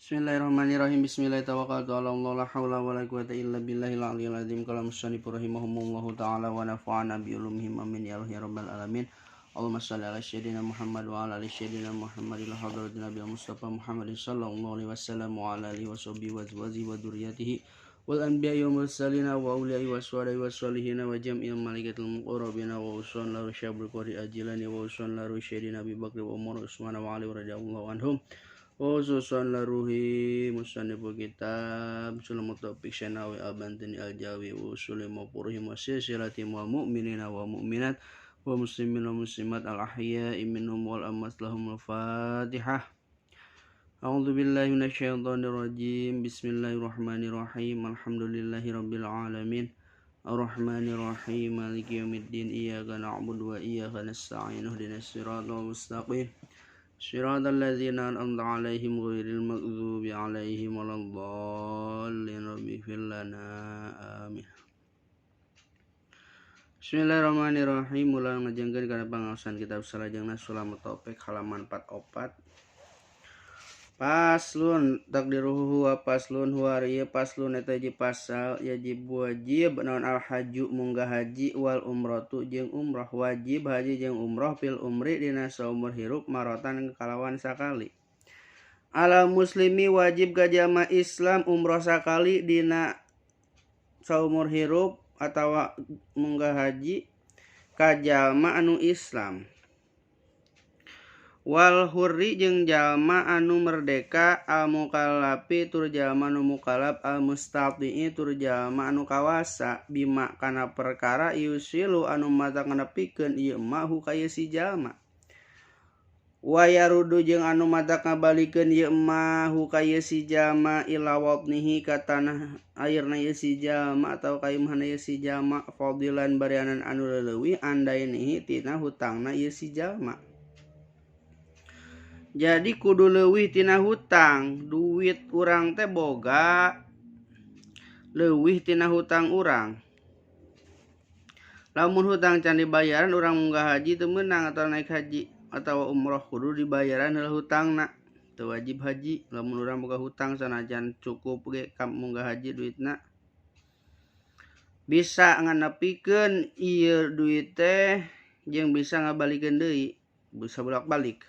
Bismillahirrahmanirrahim. Bismillah tawakkaltu ala Allah la haula wala quwata illa billahil aliyil azim. Kalam musannif rahimahumullahu ta'ala wa nafa'ana bi ulumihim amin ya rabbal alamin. Allahumma shalli ala sayyidina Muhammad wa ala ali sayyidina Muhammad ila hadratin Nabi Mustafa Muhammadin sallallahu alaihi wasallam wa ala alihi washabihi wa azwajihi wa dzurriyyatihi wal anbiya'i wal mursalin wa awliya'i waswalihi wassalihin wa jami'il malaikatil muqarrabin wa usul la rusyabul qari ajilani wa usul la rusyidina Abi Bakr wa Umar Utsman wa Ali radhiyallahu anhum. Khususan laruhi musannifu kitab Sulamut Taufiq Syanawi Al-Bantini Al-Jawi Usuli Mawpurhi Masyasirati wa mu'minina wa mu'minat wa muslimin wa muslimat al-ahya'i minhum wal amwat lahum al-fatihah. A'udzu billahi minasyaitonir rajim. Bismillahirrahmanirrahim. Alhamdulillahi rabbil alamin. Ar-Rahmanir Rahim. Maliki yaumiddin. Iyyaka na'budu wa iyyaka nasta'in. Ihdinas siratal mustaqim. Shiratal ladzina an'amta 'alaihim ghairil maghdubi 'alaihim waladdallin. Rabbi ighfir lana. Amin. Bismillahirrahmanirrahim. Ulang ngajengkeun kana pangaosan kitab salajengna Sulamut Taufiq halaman 44. Paslun takdiruhu wa paslun huwariya paslun eta hiji pasal yajib wajib naon al haju munggah haji wal umratu jeung umrah wajib haji jeung umrah fil umri dina saumur hirup marotan kalawan sakali. Ala muslimi wajib ka jama Islam umrah sakali dina saumur hirup atawa munggah haji ka jalma anu Islam. Wal hurri jeung jalma anu merdeka al mukallafi tur jalma anu mukallaf al mustati'i tur jalma anu kawasa bima kana perkara yusilu anu matak nepikeun ieu mahu ka si jalma. Wa yarudu jeung anu matak ngabalikeun ieu mahu ka si jalma ila wadnihi ka tanah airna si jalma atawa ka imahna si jalma fadilan barianan anu leuwih andainihi tina hutangna si jalma. Jadi kudu leuwih tina hutang, duit urang teh boga leuwih tina hutang urang. Lamun hutang can dibayaran urang munggah haji teu meunang atawa naik haji atawa umroh kudu dibayaran heula hutangna. Teu wajib haji lamun urang boga hutang sanajan cukup ge ka munggah haji duitna. Bisa nganepikeun ieu duit teh jeung bisa ngabalikeun deui, bisa bolak-balik.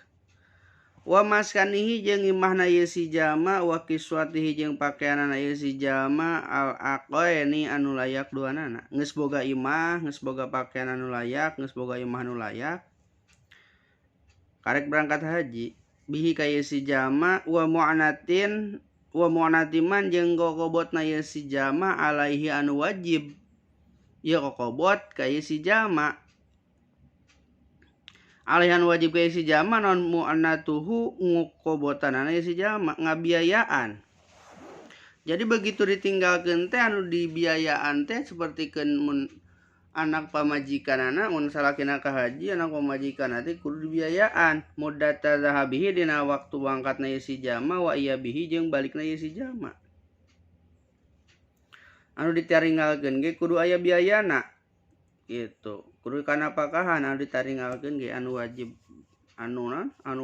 Wa maskanihi jeung imahna ieu si jalma wa kiswatihi jeung pakaianana ieu si jalma al aqaini anu layak duanana. Geus boga imah, geus boga pakaian anu layak, geus boga imah anu layak. Karek berangkat haji bihi ka ieu si jalma wa mu'natiman jeung kokobotna ieu si jalma alaihi anu wajib. Ieu kokobot ka ieu si jalma. Alihan wajib ka si jalma non mu'annatuhu ngukobotanana si jalma ngabiayaan. Jadi begitu ditinggalkeun teh anu dibiayaan teh sapertikeun mun anak pamajikanana mun salakina ka haji anak pamajikanna teh kudu dibiayaan muddata zahabihi dina waktu wangkatna si jalma wa iya bihi jeung balikna si jalma. Anu ditaringgalkeun ge kudu aya biayana. Gitu. Kudu kana pakahan anu ditaringgalkeun ge anu wajib anu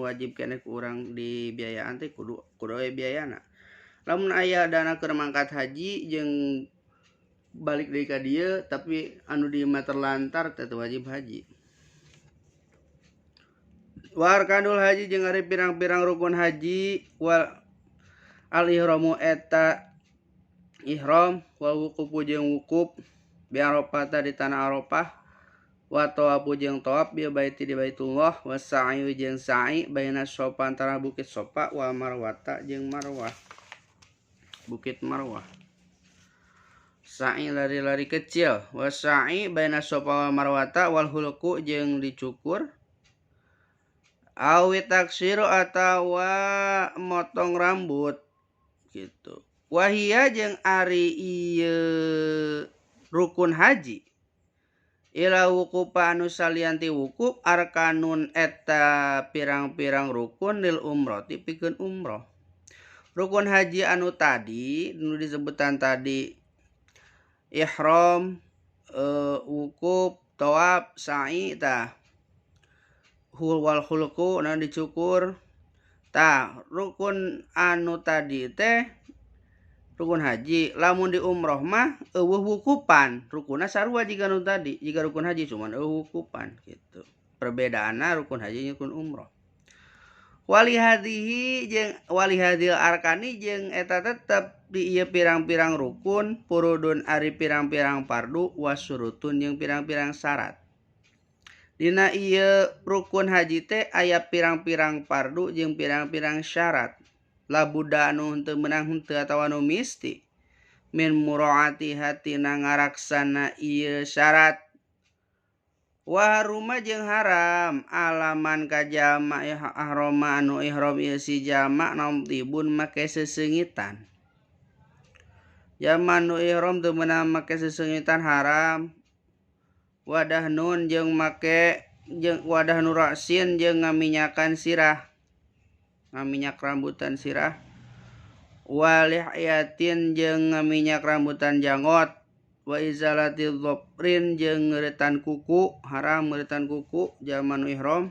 wajib keneh ku urang dibiayaan teh kudu aya biayana. Lamun aya dana keur mangkat haji jeung balik deui ka dieu tapi anu di mah terlantar teh wajib haji. Wa arkanul haji jeung ari pirang-pirang rukun haji wal al ihramu eta ihram wal wuqufu jeung wukuf bi Arafah di tanah Arafah wa tawafu jeung tawaf bi baiti di Baitullah wa sa'i jeung sa'i baina Safa antara bukit Safa wa Marwata jeung Marwah. Bukit Marwah. Sa'i lari-lari kecil wa sa'i baina Safa wa Marwata wal hulqu jeung dicukur awi taksiru atawa motong rambut gitu. Wahia jeung ari ieu rukun haji ila wukupa anu salianti wukuf arkanun eta pirang-pirang rukun lil umrati pikeun umroh. Rukun haji anu tadi nu disebutan tadi ihram, wukuf, tawaf, sa'i tah wal khulqu anu dicukur Tah rukun anu tadi teh rukun haji, lamun di umroh mah eueuh wukupan, rukunna sarua jiga anu tadi, jiga rukun haji cuman eueuh wukupan gitu. Perbedaanna rukun haji jeung rukun umroh. Wali hadhihi jeung wali hadil arkani jeung eta tetep di ieu pirang-pirang rukun, purudun ari pirang-pirang fardu, wasurutun jeung pirang-pirang syarat. Dina ieu rukun haji teh aya pirang-pirang fardu jeung pirang-pirang syarat. Labuda anu henteu meunang henteu atawa anu misti. Min muraati hatina ngaraksana ieu syarat. Wa haruma jeung haram alaman ka jama ihrama anu ihram ieu si jama naum tibun make seseungitan. Jama anu ihram teu meunang make seseungitan haram. Wadah nun jeung make jeung wadah nu rasin jeung ngaminyakan sirah. Ngaminyak rambutan sirah. Walihayatin jeung ngaminyak rambutan janggot. Wa izalatil dhofrin jeung ngeuretan kuku, haram ngeuretan kuku jama nu ihram.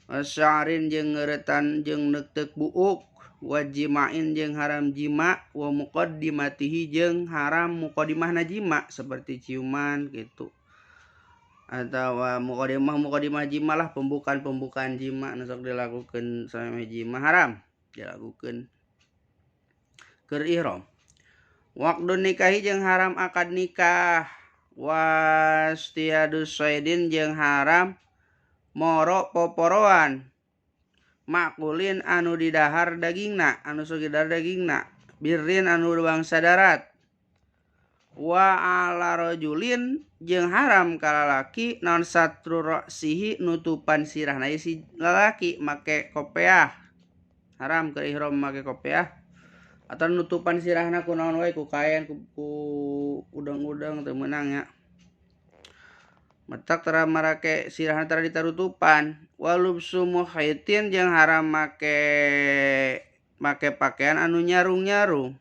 Wasya'rin jeung ngeuretan jeung neukteuk buuk. Wajimain jeung haram jima, wa muqaddimatihi jeung haram muqaddimahna jima seperti ciuman gitu. Atau muqaddimah jima lah, pembukaan jima anu sok dilakukeun sameme jima haram dilakukeun keur ihram. Waqdun nikahi jeung haram akad nikah. Wastiyadus saydin jeung haram moro poporoan. Makulin anu didahar dagingna, anu sok didahar dagingna. Birrin anu bangsa darat. Wa ala rajulin jeung haram ka lalaki naon satru ra'sihi nutupan sirahna si lalaki make kopiah. Haram keur ihram make kopiah atau nutupan sirahna ku naon wae, ku kain, ku udang-udang teu meunang nya. Matak tara marake sirahna tara ditarutupan. Walubsu muhaitin jeung haram make pakaian anu nyarung-nyarung.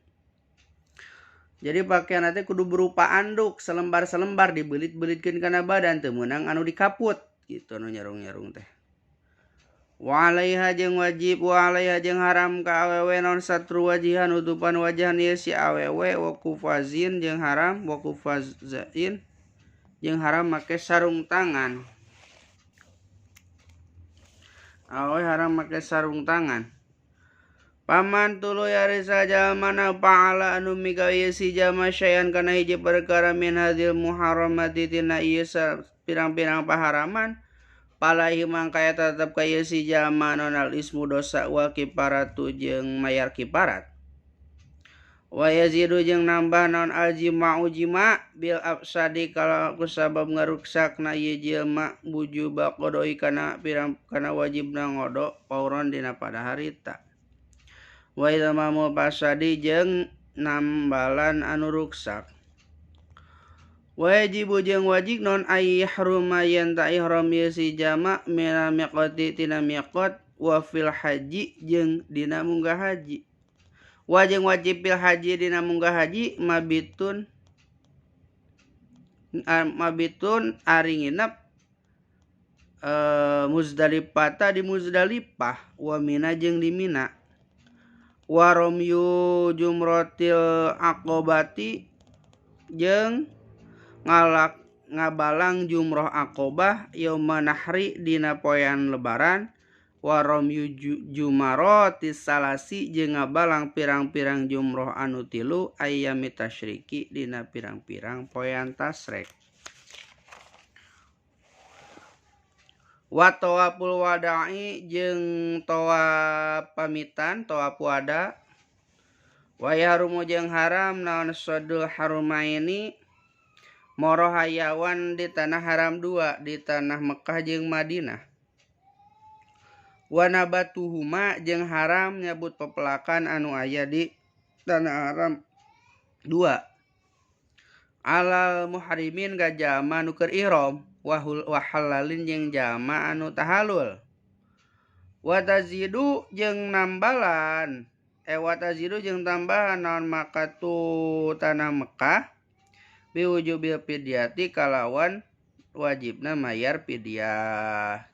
Jadi pakaian teh kudu berupa anduk selembar-selembar dibelit-belitkeun kana badan teu meunang anu dikaput gitu anu nyarung-nyarung teh. Wa alaiha jeung wajib wa alaiha jeung haram ka awewe naon satru wajihan nutupan wajah ieu si awewe wa kufazin jeung haram wa kufazain jeung haram make sarung tangan. Awewe haram make sarung tangan. Paman tuluy ari sajalmana paala anu migawe si jalma syayan kana hiji perkara min hadil muharramati tina ieu pirang-pirang paharaman, palahi mangkaya tetep ka ieu si jalma nonal ismu dosa wal kiparatu jeung mayar kiparat. Wa yazidu jeung nambah naon aljima'u jima bil afsadi kalau kusabab ngaruksakna ieu jalma bujuba qodoi kana wajibna ngodo pauron dina pada harita. Wa ilmamul fasadi jeung nambalan anu ruksak. Wajibu jeung wajib non ayyhruma yen ta ihram ieu si jama minal miqati tina miqat wa fil haji jeung dina munggah haji. Wa jeung wajib fil haji dina munggah haji mabitun ari nginep Muzdalifah di Muzdalifah wa Mina jeung di Mina. Wa romyu jumratil aqobati jeung ngabalang jumroh aqobah yauma nahri dina poean lebaran. Wa romyu jumaratis salasi jeung ngabalang pirang-pirang jumroh anu tilu ayyami tasyriki dina pirang-pirang poean tasrek. Wa tawaful wada'i jeung tawaf pamitan, tawaf wada. Wa yahrumu jeung haram naon sadul harumaini moro hayawan di tanah haram dua, di tanah Mekah jeung Madinah. Wa nabatuhuma jeung haram nyabut pepelakan anu aya di tanah haram dua. Alal muhrimin ka jalma nu keur ihram. Wa halalin jeung jalma anu tahalul. Wa tazidu jeung nambalan wa tazidu jeung tambahan naon makatu tanah Mekah biwujubil fidyati kalawan wajibna mayar fidyah.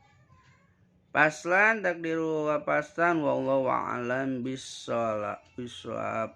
Paslan takdiru wa pasan wallahu a'lam bissawab.